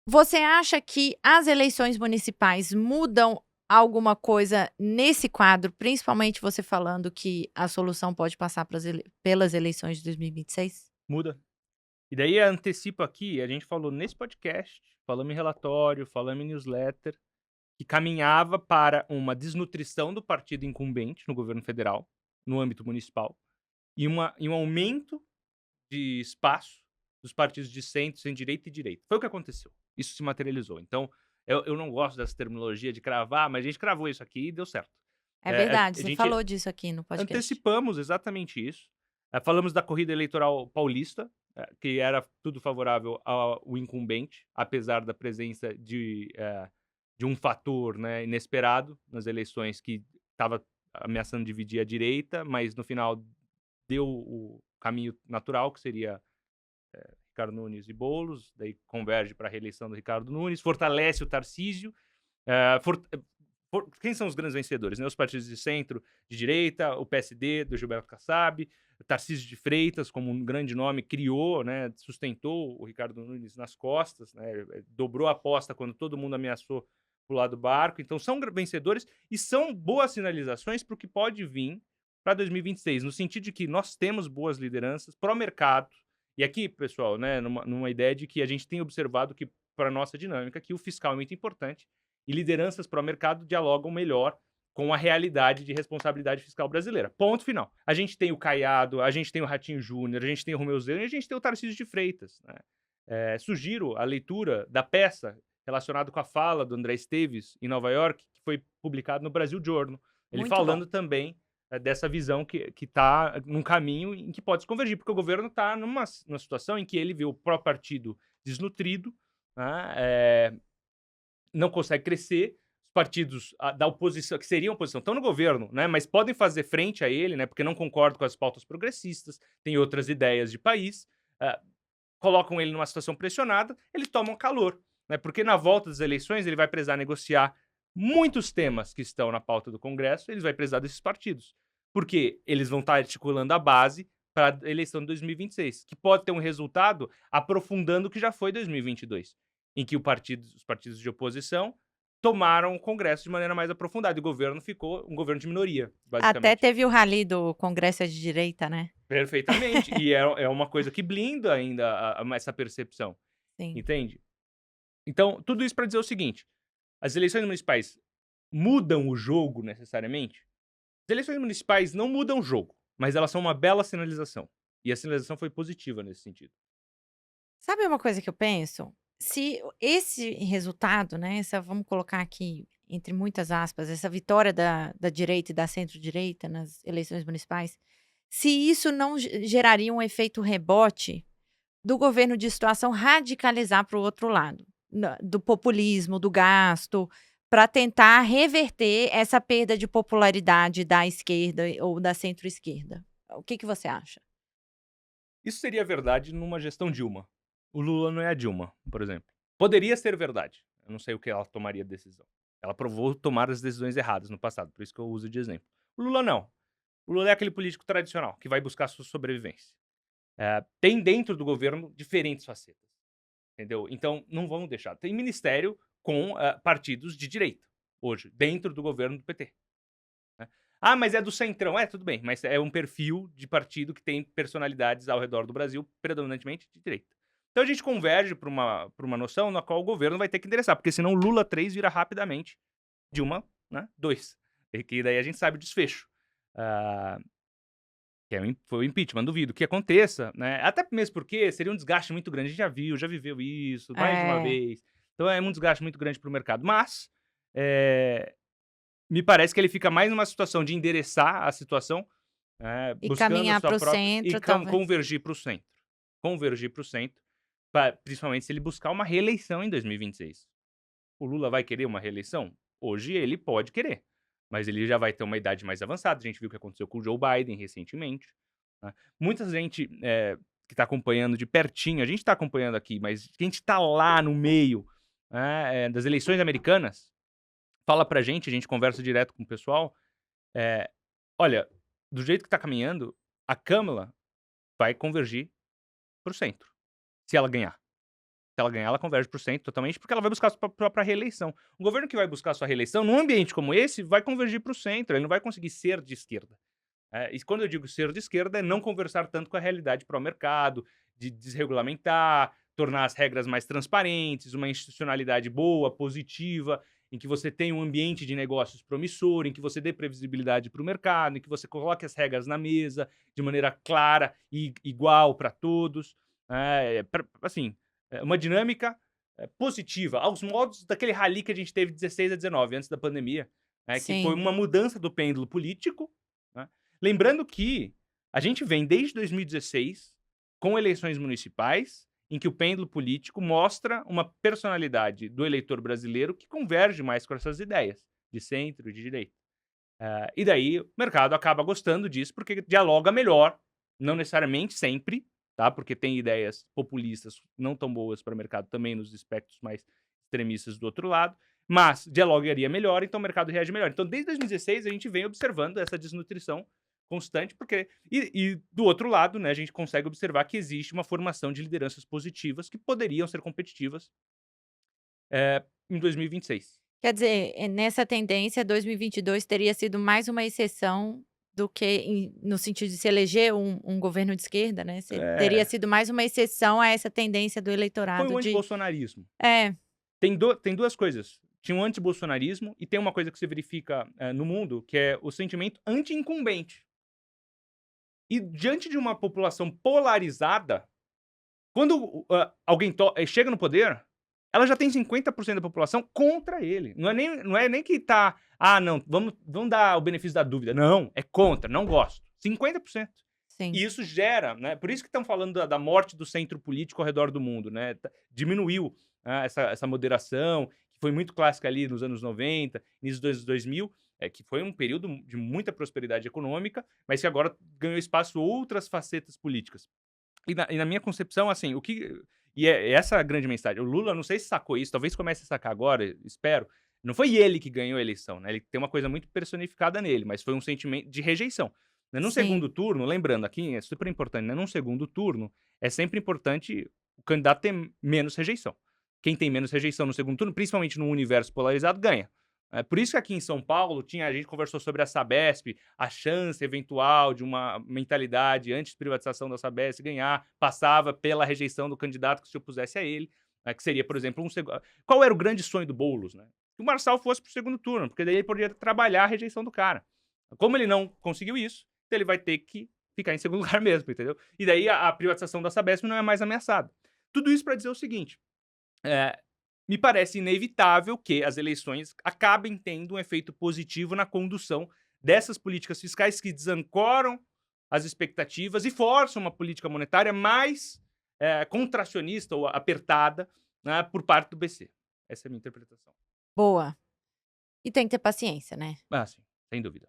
Você acha que as eleições municipais mudam alguma coisa nesse quadro, principalmente você falando que a solução pode passar pelas eleições de 2026? Muda. E daí antecipo aqui, a gente falou nesse podcast, falamos em relatório, falamos em newsletter, que caminhava para uma desnutrição do partido incumbente no governo federal, no âmbito municipal, e um aumento de espaço dos partidos de centro, centro-direita e direita. Foi o que aconteceu. Isso se materializou. Então, eu não gosto dessa terminologia de cravar, mas a gente cravou isso aqui e deu certo. É verdade, A você gente falou disso aqui no podcast. antecipamos exatamente isso. Falamos da corrida eleitoral paulista, que era tudo favorável ao incumbente, apesar da presença de um fator, né, inesperado nas eleições que estava ameaçando dividir a direita, mas no final deu o caminho natural, que seria Ricardo Nunes e Boulos, daí converge para a reeleição do Ricardo Nunes, fortalece o Tarcísio. eh, for- quem são os grandes vencedores? Né? Os partidos de centro, de direita, o PSD do Gilberto Kassab, o Tarcísio de Freitas, como um grande nome, criou, né, sustentou o Ricardo Nunes nas costas, né, dobrou a aposta quando todo mundo ameaçou pular do barco. Então são vencedores e são boas sinalizações para o que pode vir para 2026, no sentido de que nós temos boas lideranças pró-mercado. E aqui, pessoal, né, numa ideia de que a gente tem observado que, para a nossa dinâmica, que o fiscal é muito importante e lideranças pró-mercado dialogam melhor com a realidade de responsabilidade fiscal brasileira. Ponto final. A gente tem o Caiado, a gente tem o Ratinho Júnior, a gente tem o Romeu Zema e a gente tem o Tarcísio de Freitas. Né? Sugiro a leitura da peça relacionada com a fala do André Esteves em Nova York, que foi publicado no Brasil Journal. Ele Muito bom. falando também dessa visão que está num caminho em que pode se convergir, porque o governo está numa situação em que ele vê o próprio partido desnutrido, né, não consegue crescer. Os partidos da oposição, que seriam oposição, estão no governo, né, mas podem fazer frente a ele, né, porque não concordam com as pautas progressistas, têm outras ideias de país, ah, colocam ele numa situação pressionada, ele toma um calor, né, porque na volta das eleições ele vai precisar negociar muitos temas que estão na pauta do Congresso, eles vai precisar desses partidos, porque eles vão estar articulando a base para a eleição de 2026, que pode ter um resultado aprofundando o que já foi 2022, em que os partidos de oposição tomaram o Congresso de maneira mais aprofundada e o governo ficou um governo de minoria, Até basicamente. teve o rally do Congresso é de direita, né. Perfeitamente. E é uma coisa que blinda ainda essa percepção, Sim. entende? Então, tudo isso para dizer o seguinte: as eleições municipais mudam o jogo necessariamente? As eleições municipais não mudam o jogo, mas elas são uma bela sinalização. E a sinalização foi positiva nesse sentido. Sabe uma coisa que eu penso? Se esse resultado, né, essa vamos colocar aqui entre muitas aspas, essa vitória da direita e da centro-direita nas eleições municipais, se isso não geraria um efeito rebote do governo de situação radicalizar para o outro lado, do populismo, do gasto, para tentar reverter essa perda de popularidade da esquerda ou da centro-esquerda. O que que você acha? Isso seria verdade numa gestão Dilma. O Lula não é a Dilma, por exemplo. Poderia ser verdade. Eu não sei o que ela tomaria de decisão. Ela provou tomar as decisões erradas no passado, por isso que eu uso de exemplo. O Lula não. O Lula é aquele político tradicional que vai buscar sua sobrevivência. Tem dentro do governo diferentes facetas, entendeu? Então não vamos deixar. Tem ministério com partidos de direita hoje, dentro do governo do PT. Né? Ah, mas é do centrão. Tudo bem, mas é um perfil de partido que tem personalidades ao redor do Brasil, predominantemente de direita. Então a gente converge para uma noção na qual o governo vai ter que endereçar, porque senão Lula 3 vira rapidamente Dilma, né, 2. E que daí a gente sabe o desfecho. Ah, foi o impeachment, duvido que aconteça, né? Até mesmo porque seria um desgaste muito grande. A gente já viu, já viveu isso mais de uma É, vez. Então é um desgaste muito grande para o mercado. Mas eh, me parece que ele fica mais numa situação de endereçar a situação, e buscando a caminhar sua para o própria e centro, talvez. convergir para o centro. Convergir para o centro, principalmente se ele buscar uma reeleição em 2026. O Lula vai querer uma reeleição? Hoje ele pode querer, mas ele já vai ter uma idade mais avançada. A gente viu o que aconteceu com o Joe Biden recentemente. Né? Muita gente que está acompanhando de pertinho, a gente está acompanhando aqui, mas quem está lá no meio, né, das eleições americanas, fala pra gente, a gente conversa direto com o pessoal. eh, Olha, do jeito que está caminhando, a Câmara vai convergir para o centro, se ela ganhar. Se ela ganhar, ela converge para o centro totalmente, porque ela vai buscar a sua própria reeleição. Um governo que vai buscar a sua reeleição, num ambiente como esse, vai convergir para o centro, ele não vai conseguir ser de esquerda. E quando eu digo ser de esquerda, é não conversar tanto com a realidade pró-mercado, de desregulamentar, tornar as regras mais transparentes, uma institucionalidade boa, positiva, em que você tenha um ambiente de negócios promissor, em que você dê previsibilidade para o mercado, em que você coloque as regras na mesa de maneira clara e igual para todos. Assim, uma dinâmica positiva, aos modos daquele rally que a gente teve de 16 a 19, antes da pandemia, que foi Sim, uma mudança do pêndulo político, né? Lembrando que a gente vem desde 2016 com eleições municipais, em que o pêndulo político mostra uma personalidade do eleitor brasileiro que converge mais com essas ideias de centro e de direita. E daí o mercado acaba gostando disso porque dialoga melhor, não necessariamente sempre, tá? Porque tem ideias populistas não tão boas para o mercado também nos espectros mais extremistas do outro lado, mas dialogaria melhor, então o mercado reage melhor. Então, desde 2016 a gente vem observando essa desnutrição constante, porque e do outro lado, né, a gente consegue observar que existe uma formação de lideranças positivas que poderiam ser competitivas em 2026. quer dizer, nessa tendência 2022 teria sido mais uma exceção do que no sentido de se eleger um governo de esquerda, né, teria É, sido mais uma exceção a essa tendência do foi eleitorado o de antibolsonarismo. é, Tem duas coisas. Tinha o antibolsonarismo e tem uma coisa que se verifica, no mundo, que é o sentimento anti-incumbente. E diante de uma população polarizada, quando alguém chega no poder, ela já tem 50% da população contra ele. Não é nem que tá: "Ah, não, vamos dar o benefício da dúvida". Não, é contra, não gosto. 50%. sim, E isso gera, né, por isso que estão falando da morte do centro político ao redor do mundo, né, diminuiu, essa moderação, que foi muito clássica ali nos anos 90, início dos anos 2000, que foi um período de muita prosperidade econômica, mas que agora ganhou espaço outras facetas políticas. E na minha concepção, assim, é essa a grande mensagem. O Lula, não sei se sacou isso, talvez comece a sacar agora, espero. Não foi ele que ganhou a eleição, né, ele tem uma coisa muito personificada nele, mas foi um sentimento de rejeição. Né, num sim, segundo turno, lembrando aqui, é super importante, né, num segundo turno, é sempre importante o candidato ter menos rejeição. Quem tem menos rejeição no segundo turno, principalmente num universo polarizado, ganha. É por isso que aqui em São Paulo a gente conversou sobre a Sabesp, a chance eventual de uma mentalidade anti-privatização da Sabesp ganhar, passava pela rejeição do candidato que se opusesse a ele, que seria, por exemplo, qual era o grande sonho do Boulos, né? Que o Marçal fosse para o segundo turno, porque daí ele poderia trabalhar a rejeição do cara. Como ele não conseguiu isso, então ele vai ter que ficar em segundo lugar mesmo, entendeu? E daí a privatização da Sabesp não é mais ameaçada. Tudo isso para dizer o seguinte: eh, me parece inevitável que as eleições acabem tendo um efeito positivo na condução dessas políticas fiscais que desancoram as expectativas e forçam uma política monetária mais contracionista ou apertada, né, por parte do BC. Essa é a minha interpretação. boa. E tem que ter paciência, né. Ah, sim, sem dúvida.